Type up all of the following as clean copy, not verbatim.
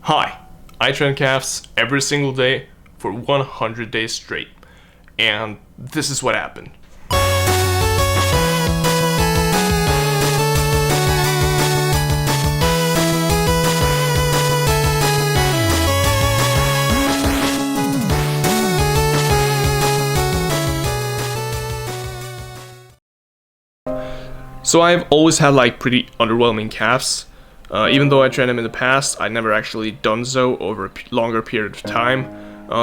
Hi, I train calves every single day for 100 days straight, and this is what happened. So I've always had like pretty underwhelming calves. Even though I trained them in the past, I never actually done so over a longer period of time.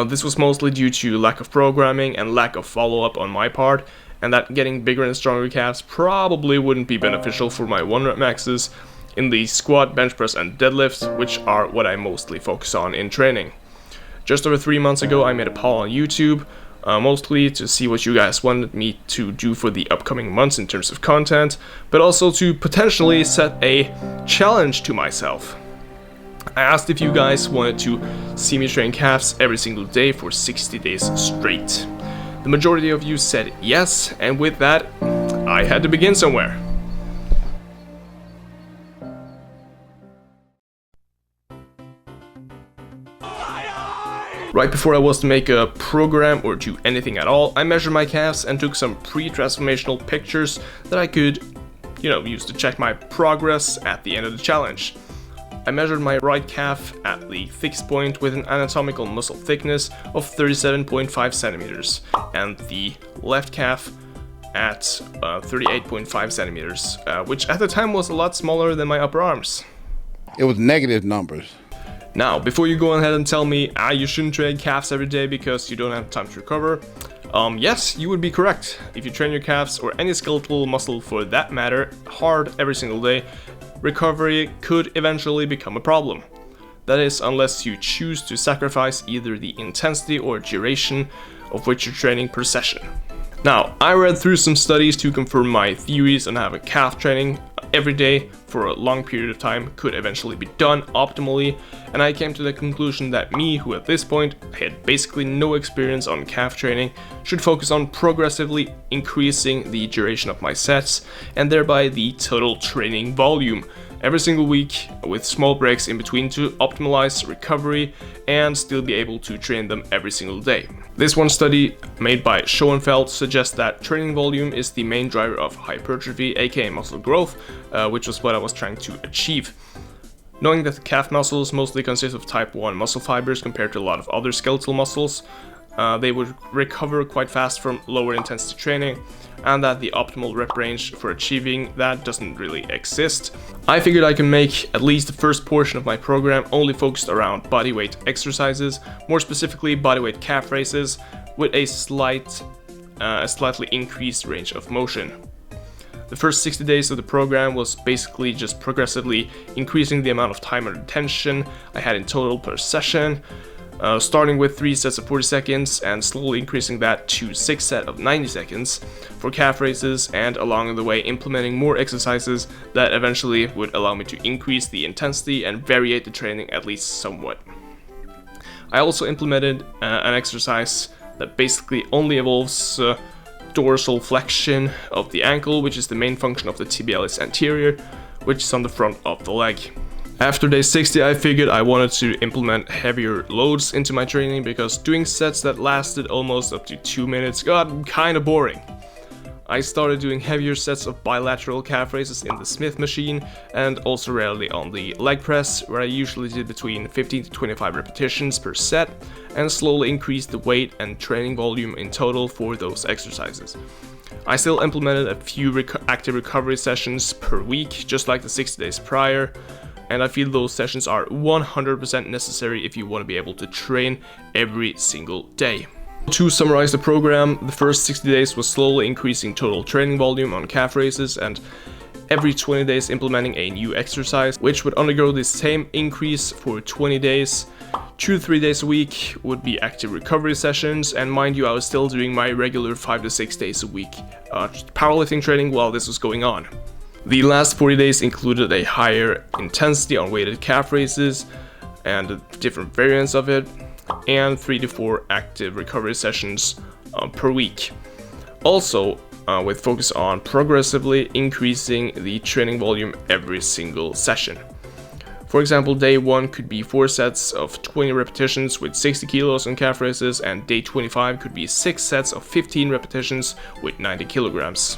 This was mostly due to lack of programming and lack of follow-up on my part, and that getting bigger and stronger calves probably wouldn't be beneficial for my 1-rep maxes in the squat, bench press and deadlift, which are what I mostly focus on in training. Just over 3 months ago I made a poll on YouTube, mostly to see what you guys wanted me to do for the upcoming months in terms of content, but also to potentially set a challenge to myself. I asked if you guys wanted to see me train calves every single day for 60 days straight. The majority of you said yes, and with that, I had to begin somewhere. Right before I was to make a program or do anything at all, I measured my calves and took some pre-transformational pictures that I could, use to check my progress at the end of the challenge. I measured my right calf at the thickest point with an anatomical muscle thickness of 37.5 centimeters and the left calf at 38.5 centimeters, which at the time was a lot smaller than my upper arms. It was negative numbers. Now, before you go ahead and tell me, you shouldn't train calves every day because you don't have time to recover, yes, you would be correct. If you train your calves, or any skeletal muscle for that matter, hard every single day, recovery could eventually become a problem. That is, unless you choose to sacrifice either the intensity or duration of which you're training per session. Now, I read through some studies to confirm my theories on having calf training every day for a long period of time could eventually be done optimally, and I came to the conclusion that me, who at this point had basically no experience on calf training, should focus on progressively increasing the duration of my sets and thereby the total training volume every single week, with small breaks in between to optimize recovery and still be able to train them every single day. This one study made by Schoenfeld suggests that training volume is the main driver of hypertrophy, aka muscle growth, which was what I was trying to achieve. Knowing that the calf muscles mostly consist of type 1 muscle fibers compared to a lot of other skeletal muscles, they would recover quite fast from lower intensity training, and that the optimal rep range for achieving that doesn't really exist. I figured I can make at least the first portion of my program only focused around bodyweight exercises, more specifically bodyweight calf raises, with a slightly increased range of motion. The first 60 days of the program was basically just progressively increasing the amount of time under tension I had in total per session, starting with 3 sets of 40 seconds and slowly increasing that to 6 sets of 90 seconds for calf raises, and along the way implementing more exercises that eventually would allow me to increase the intensity and variate the training at least somewhat. I also implemented an exercise that basically only involves dorsal flexion of the ankle, which is the main function of the tibialis anterior, which is on the front of the leg. After day 60, I figured I wanted to implement heavier loads into my training because doing sets that lasted almost up to 2 minutes got kinda boring. I started doing heavier sets of bilateral calf raises in the Smith machine, and also rarely on the leg press, where I usually did between 15 to 25 repetitions per set, and slowly increased the weight and training volume in total for those exercises. I still implemented a few active recovery sessions per week, just like the 60 days prior, and I feel those sessions are 100% necessary if you want to be able to train every single day. To summarize the program, the first 60 days was slowly increasing total training volume on calf raises, and every 20 days implementing a new exercise, which would undergo the same increase for 20 days. 2 to 3 days a week would be active recovery sessions, and mind you, I was still doing my regular 5 to 6 days a week powerlifting training while this was going on. The last 40 days included a higher intensity on weighted calf raises and different variants of it, and 3 to 4 active recovery sessions per week. Also, with focus on progressively increasing the training volume every single session. For example, day 1 could be 4 sets of 20 repetitions with 60 kilos on calf raises, and day 25 could be 6 sets of 15 repetitions with 90 kilograms.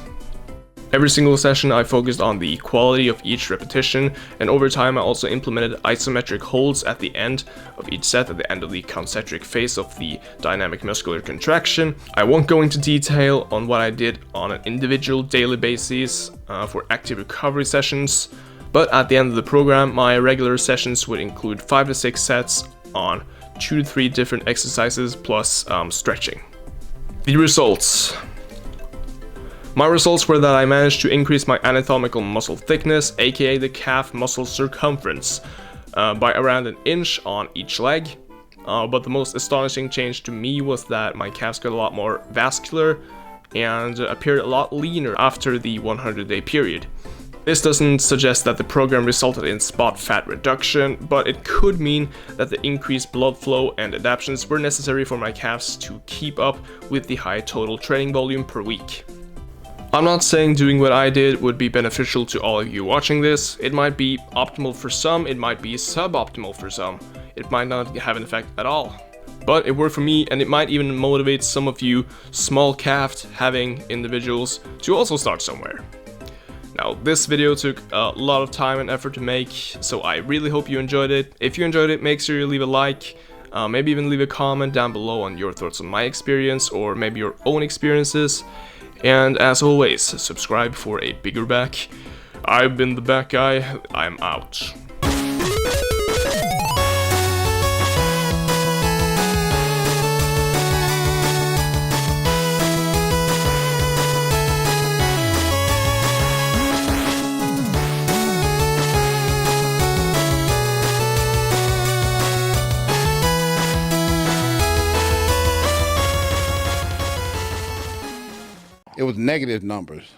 Every single session I focused on the quality of each repetition, and over time I also implemented isometric holds at the end of each set, at the end of the concentric phase of the dynamic muscular contraction. I won't go into detail on what I did on an individual daily basis for active recovery sessions, but at the end of the program my regular sessions would include 5 to 6 sets on 2 to 3 different exercises plus stretching. The results. My results were that I managed to increase my anatomical muscle thickness, aka the calf muscle circumference, by around an inch on each leg. But the most astonishing change to me was that my calves got a lot more vascular and appeared a lot leaner after the 100-day period. This doesn't suggest that the program resulted in spot fat reduction, but it could mean that the increased blood flow and adaptations were necessary for my calves to keep up with the high total training volume per week. I'm not saying doing what I did would be beneficial to all of you watching this. It might be optimal for some, it might be suboptimal for some. It might not have an effect at all. But it worked for me, and it might even motivate some of you small-calfed having individuals to also start somewhere. Now, this video took a lot of time and effort to make, so I really hope you enjoyed it. If you enjoyed it, make sure you leave a like, maybe even leave a comment down below on your thoughts on my experience, or maybe your own experiences. And as always, subscribe for a bigger back. I've been the back guy, I'm out. It was negative numbers.